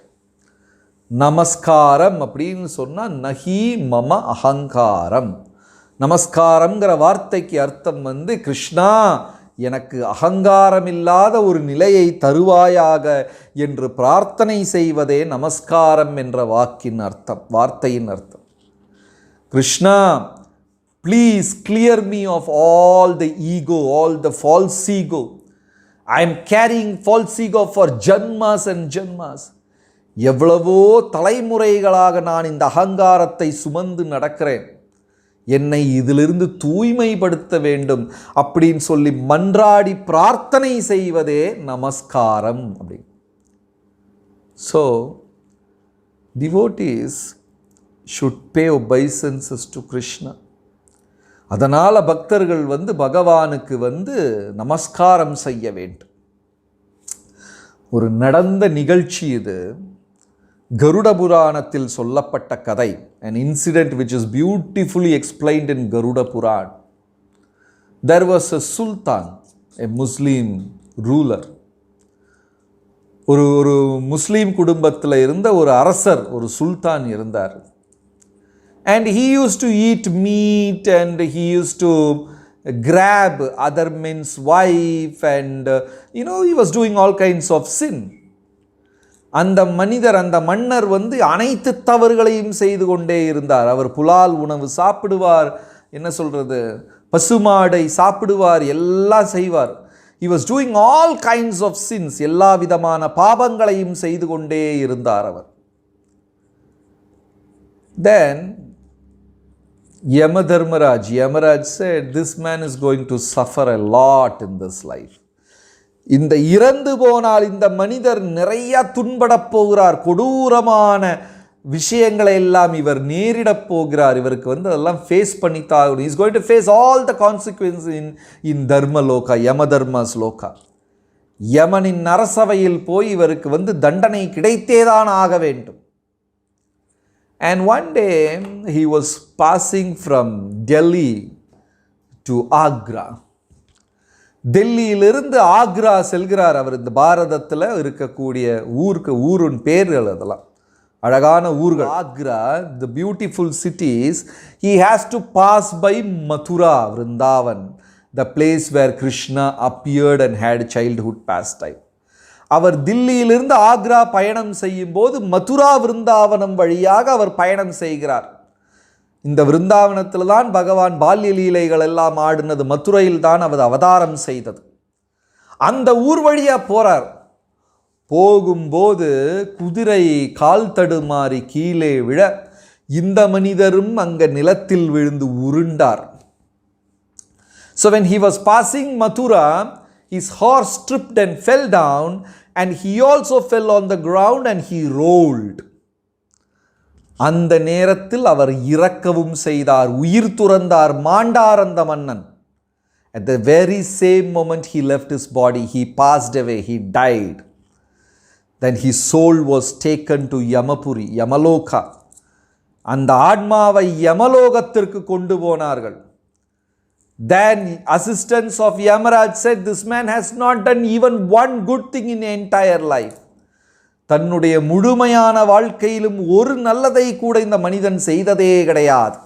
A: நமஸ்காரம் அப்படின்னு சொன்னா நஹி மம அகங்காரம். நமஸ்காரம்ங்கிற வார்த்தைக்கு அர்த்தம் கிருஷ்ணா எனக்கு அகங்காரம் இல்லாத ஒரு நிலையை தருவாயாக என்று பிரார்த்தனை செய்வதே நமஸ்காரம் என்ற வார்த்தையின் அர்த்தம். Krishna, please clear me of all the ego, all the false ego. I am carrying false ego for janmas and janmas. எவ்வளவோ தலைமுறைகளாக நான் இந்த அகங்காரத்தை சுமந்து நடக்கிறேன். என்னை இதிலிருந்து தூய்மைப்படுத்த வேண்டும் அப்படின்னு சொல்லி மன்றாடி பிரார்த்தனை செய்வதே நமஸ்காரம் அப்படி. So devotees should pay obeisances to Krishna. அதனால பக்தர்கள் பகவானுக்கு நமஸ்காரம் செய்ய வேண்டும். ஒரு நடந்த நிகழ்ச்சி இது. கருட புராணத்தில் சொல்லப்பட்ட கதை, an incident which is beautifully explained in Garuda Puran. There was a sultan, a Muslim ruler. ஒரு முஸ்லீம் குடும்பத்தில் இருந்த ஒரு அரசர், ஒரு சுல்தான் இருந்தார். And he used to eat meat and he used to grab other men's wife and he was doing all kinds of sin. அந்த மன்னர் அனைத்து தவறுகளையும் செய்து கொண்டே இருந்தார். அவர் புலால் உணவு சாப்பிடுவார், பசுமாடை சாப்பிடுவார், எல்லாம் செய்வார். He was doing all kinds of sins. எல்லா விதமான பாபங்களையும் செய்து கொண்டே இருந்தார் அவர். Then Yamaraj said, this man is going to suffer a lot in this life. இந்த இறந்து போனால் இந்த மனிதர் நிறைய துன்படப் போகிறார், கொடூரமான விஷயங்களை எல்லாம் இவர் நேரிடப் போகிறார். இவருக்கு அதெல்லாம் ஃபேஸ் பண்ணித்தான். Is going to face all the consequences in Dharmaloka, Yamadharma's loka. யமனின் அரசவையில் போய் இவருக்கு தண்டனை கிடைத்தேதான் ஆக வேண்டும். And one day he was passing from Delhi to Agra. டெல்லியிலிருந்து ஆக்ரா செல்கிறார் அவர். இந்த பாரதத்தில் இருக்கக்கூடிய ஊரின் பேர்கள் அதெல்லாம். அழகான ஊர்கள். Agra, the beautiful cities, he has to pass by Mathura, Vrindavan, the place where Krishna appeared and had childhood pastime. அவர் தில்லியிலிருந்து ஆக்ரா பயணம் செய்யும் போது மதுரா விருந்தாவனம் வழியாக அவர் பயணம் செய்கிறார். இந்த விருந்தாவனத்தில் தான் பகவான் பால்ய லீலைகள் எல்லாம் ஆடினது, மதுரையில் தான் அவர் அவதாரம் செய்தது. அந்த ஊர் வழியா போறார். போகும்போது குதிரை கால் தடுமாறி கீழே விழ இந்த மனிதரும் அங்க நிலத்தில் விழுந்து உருண்டார். So when he was passing Mathura, his horse tripped and fell down, and he also fell on the ground and he rolled. அந்த நேரத்தில் அவர் இறக்கவும் செய்தார், உயிர் துறந்தார், மாண்டார் அந்த மன்னன். At the very same moment he left his body, he passed away, he died. Then his soul was taken to Yamapuri, Yamaloka. அந்த ஆத்மாவை யமலோகத்திற்கு கொண்டு போனார்கள். Then assistants of Yamaraj said, this man has not done even one good thing in the entire life. தன்னுடைய முழுமையான வாழ்க்கையிலும் ஒரு நல்லதை கூட இந்த மனிதன் செய்ததே கிடையாது.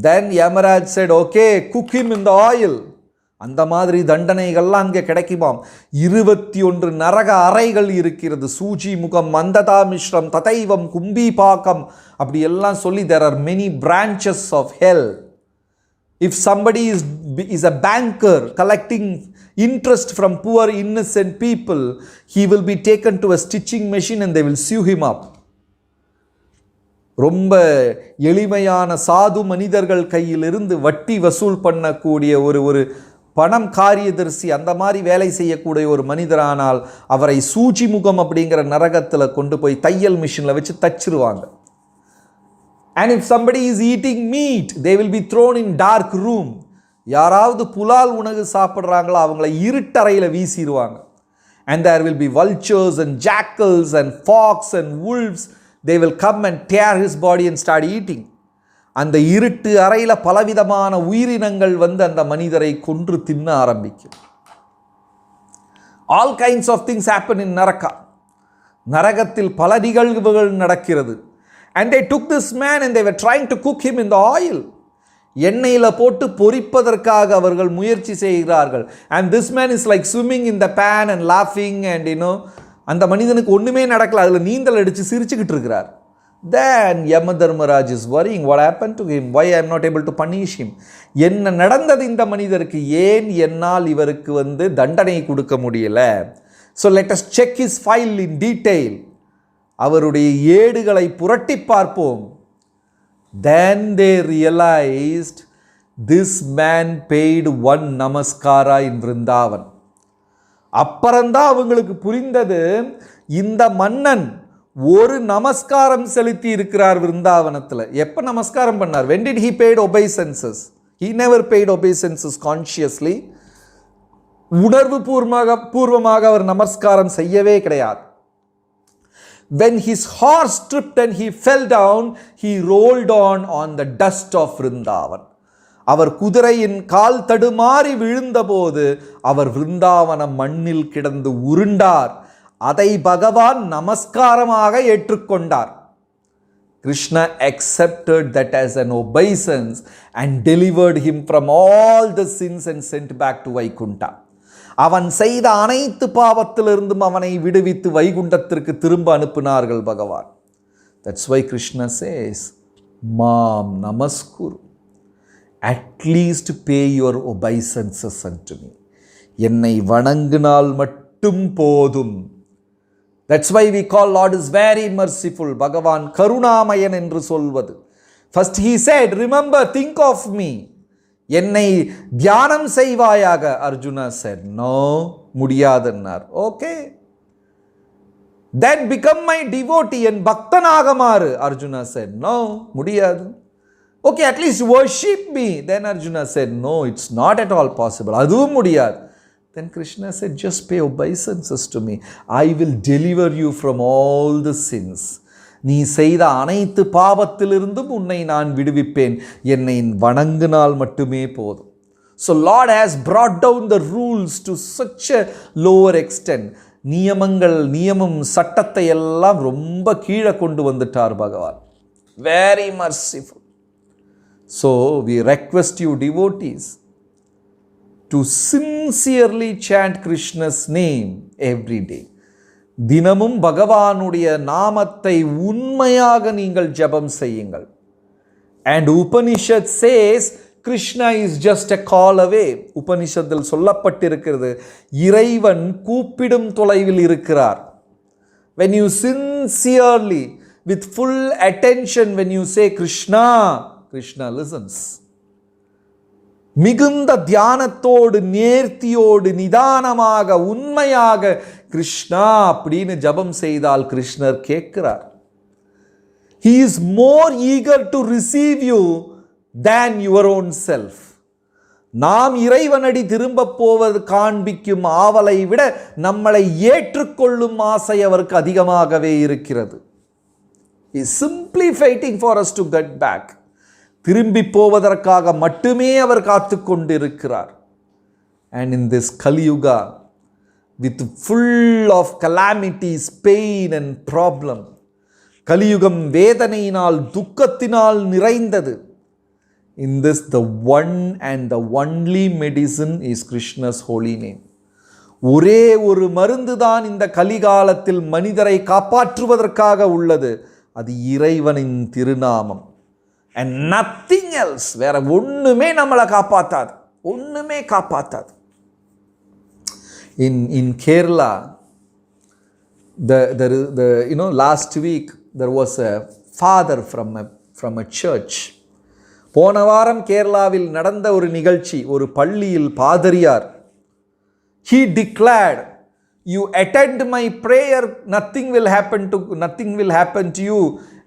A: Then Yamaraj said, okay, cook him in the oil. அந்த மாதிரி தண்டனைகள்லாம் அங்கே கிடைக்குமாம். 21 நரக அறைகள் இருக்கிறது. சூஜி முகம், மந்ததா மிஸ்ரம், ததைவம், கும்பி பாக்கம், அப்படி எல்லாம் சொல்லி there are many branches of hell. If somebody is a banker collecting interest from poor innocent people, he will be taken to a stitching machine and they will sew him up. ரொம்ப எளிமையான சாது மனிதர்கள் கையிலிருந்து வட்டி வசூல் பண்ணக்கூடிய ஒரு பணம் காரியதர்சி, அந்த மாதிரி வேலை செய்யக்கூடிய ஒரு மனிதரானால் அவரை சூச்சி முகம் அப்படிங்கிற நரகத்தில் கொண்டு போய் தையல் மிஷினில் வச்சு தச்சிருவாங்க. And if somebody is eating meat, they will be thrown in dark room. யாராவது புலால் உணவு சாப்பிட்றாங்களோ அவங்கள இருட்டறையில் வீசிடுவாங்க. And there will be vultures and jackals and fox and wolves. They will come and tear his body and start eating. அந்த இருட்டு அறையில் பலவிதமான உயிரினங்கள் வந்து அந்த மனிதரை கொன்று தின்ன ஆரம்பிக்கும். All kinds of things happen in Naraka. நரகத்தில் பல நிகழ்வுகள் நடக்கிறது. And they took this man and they were trying to cook him in the oil. எண்ணெயில் போட்டு பொரிப்பதற்காக அவர்கள் முயற்சி செய்கிறார்கள். And this man is like swimming in the pan and laughing and அந்த மனிதனுக்கு ஒன்றுமே நடக்கல, அதில் நீந்தல் அடித்து சிரிச்சுக்கிட்டு இருக்கிறார். Then Yamadharmaraj is worrying, what happened to him? Why I am not able to punish him? என்ன நடந்தது இந்த மனிதருக்கு? ஏன் என்னால் இவருக்கு வந்து தண்டனை கொடுக்க முடியல? So let us check his file in detail. அவருடைய ஏடுகளை புரட்டி பார்ப்போம். Then they realized this man paid one namaskara in Vrindavan. அப்புறம்தான் அவங்களுக்கு புரிந்தது, இந்த மன்னன் ஒரு நமஸ்காரம் செலுத்தி இருக்கிறார் விருந்தாவனத்தில். எப்போ நமஸ்காரம் பண்ணார்? When did he paid obeisances? He never paid obeisances consciously. உணர்வு பூர்வமாக அவர் நமஸ்காரம் செய்யவே கிடையாது. When his horse tripped and he fell down, he rolled on the dust of Vrindavan. அவர் குதிரையின் கால் தடுமாறி விழுந்தபோது அவர் விருந்தாவன மண்ணில் கிடந்து உருண்டார். அதை பகவான் நமஸ்காரமாக ஏற்றுக்கொண்டார். Krishna accepted that as an obeisance and delivered him from all the sins and sent back to Vaikunta. அவன் செய்த அனைத்து பாவத்திலிருந்தும் அவனை விடுவித்து வைகுண்டத்திற்கு திரும்ப அனுப்பினார்கள் பகவான். That's why Krishna says, Mam Namaskuru. At least pay your obeisances unto me. என்னை வணங்கினால் மட்டும் போதும். That's why we call Lord is very merciful. பகவான் கருணாமயன் என்று சொல்வது. First he said, remember, think of me. என்னை தியானம் செய்வாயாக. Arjuna said, no, முடியாதுன்னார். Okay. Then become my devotee and பக்தனாக மாறு. Arjuna said, no, முடியாது. Okay, at least worship me. Then Arjuna said, no, it's not at all possible. அதுவும் முடியாது. Then Krishna said, just pay obeisances to me. I will deliver you from all the sins. நீ செய்த அனைத்து பாவத்திலிருந்தும் உன்னை நான் விடுவிப்பேன். என்னை வணங்கினால் மட்டுமே போதும். So Lord has brought down the rules to such a lower extent. நியமம் சட்டத்தை எல்லாம் ரொம்ப கீழே கொண்டு வந்துட்டார் பகவான். Very merciful. So we request you devotees to sincerely chant Krishna's name every day. தினமும் பகவானுடைய நாமத்தை உண்மையாக நீங்கள் ஜெபம் செய்யுங்கள். And Upanishad says Krishna is just a call away. உபனிஷத்தில் சொல்லப்பட்டிருக்கிறது, இறைவன் கூப்பிடும் தொலைவில் இருக்கிறார். when you sincerely with full attention when you say Krishna, Krishna listens. மிகுந்த தியானத்தோடு நேர்த்தியோடு நிதானமாக உண்மையாக கிருஷ்ணா அப்படின்னு ஜபம் செய்தால் கிருஷ்ணர் கேட்கிறார். He is more eager to receive you than your own self. நாம் இறைவனடி திரும்ப போவது காண்பிக்கும் ஆவலை விட நம்மளை ஏற்றுக்கொள்ளும் ஆசை அவருக்கு அதிகமாகவே இருக்கிறது. He is simply waiting for us to get back. திரும்பி போவதற்காக மட்டுமே அவர் காத்து கொண்டிருக்கிறார். And in this Kali Yuga, with full of calamities, pain and problem, கலியுகம் வேதனையினால் துக்கத்தினால் நிறைந்தது. In this, the one and the only medicine is Krishna's holy name. ஒரே ஒரு மருந்து தான் இந்த கலிகாலத்தில் மனிதரை காப்பாற்றுவதற்காக உள்ளது. அது இறைவனின் திருநாமம். And nothing else. வேற ஒண்ணுமே நம்மளை காப்பாத்தாது, ஒண்ணுமே காப்பாத்தாது. In Kerala, last week there was a father from a church. போன வாரம் கேரளாவில் நடந்த ஒரு நிகழ்ச்சி, ஒரு பள்ளியில் பாதிரியார், he declared, you attend my prayer, nothing will happen to you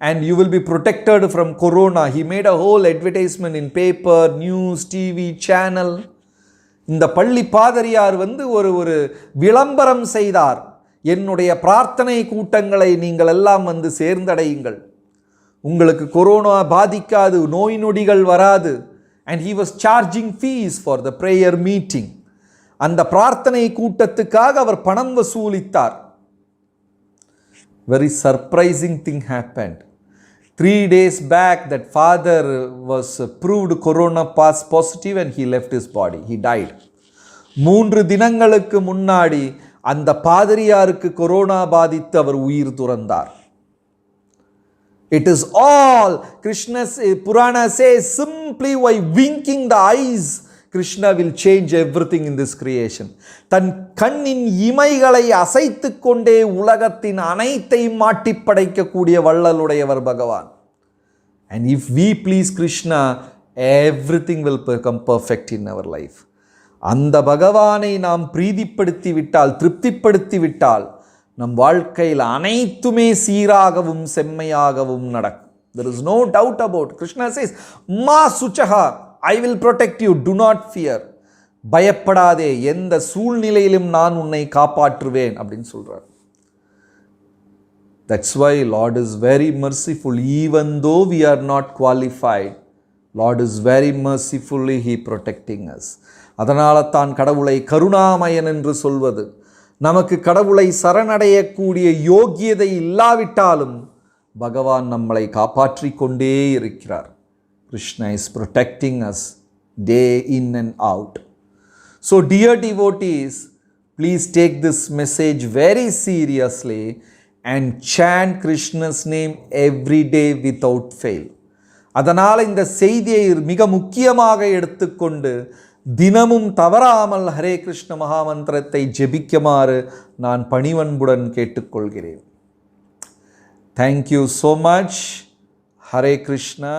A: and you will be protected from corona. He made a whole advertisement in paper, news, TV channel. இந்த பள்ளி பாதிரியார் ஒரு விளம்பரம் செய்தார், என்னுடைய பிரார்த்தனை கூட்டங்களை நீங்கள் எல்லாம் சேர்ந்தடையுங்கள், உங்களுக்கு கொரோனா பாதிக்காது, நோய் நொடிகள் வராது. And he was charging fees for the prayer meeting. அந்த பிரார்த்தனை கூட்டத்துக்காக அவர் பணம் வசூலித்தார். Very surprising thing happened. 3 days back that father was proved corona positive and he left his body. He died. 3 தினங்களுக்கு முன்னாடி அந்த பாதிரியாருக்கு கொரோனா பாதித்து அவர் உயிர் துறந்தார். It is all Krishna's Purana says, simply by winking the eyes Krishna will change everything in this creation. தன் கண்ணின் இமைகளை அசைத்து கொண்டே உலகத்தின் அனைத்தையும் மாட்டி படைக்கக்கூடிய வள்ளலுடையவர் பகவான். And if we please Krishna, everything will become perfect in our life. அந்த பகவானை நாம் பிரீதிப்படுத்தி விட்டால், திருப்திப்படுத்தி விட்டால், நம் வாழ்க்கையில் அனைத்துமே சீராகவும் செம்மையாகவும் நடக்கும். There is no doubt about it. Krishna says, Ma Suchaha, I will protect you, do not fear. பயப்படாதே, எந்த சூழ்நிலையிலும் நான் உன்னை காப்பாற்றுவேன் அப்படின்னு சொல்றார். That's why Lord is very merciful. Even though we are not qualified, Lord is very mercifully He protecting us. அதனால தான் கடவுளை கருணாமயன் என்று சொல்வது. நமக்கு கடவுளை சரணடையக்கூடிய யோகியதை இல்லாவிட்டாலும் பகவான் நம்மளை காப்பாற்றிக் கொண்டே இருக்கிறார். Krishna is protecting us day in and out. So dear devotees, please take this message very seriously and chant Krishna's name every day without fail. அதனால் இந்த செய்தியை மிக முக்கியமாக எடுத்துக்கொண்டு தினமும் தவறாமல் ஹரே கிருஷ்ண மகாமந்திரத்தை ஜெபிக்குமாறு நான் பணிவன்புடன் கேட்டுக்கொள்கிறேன். Thank you so much. Hare Krishna.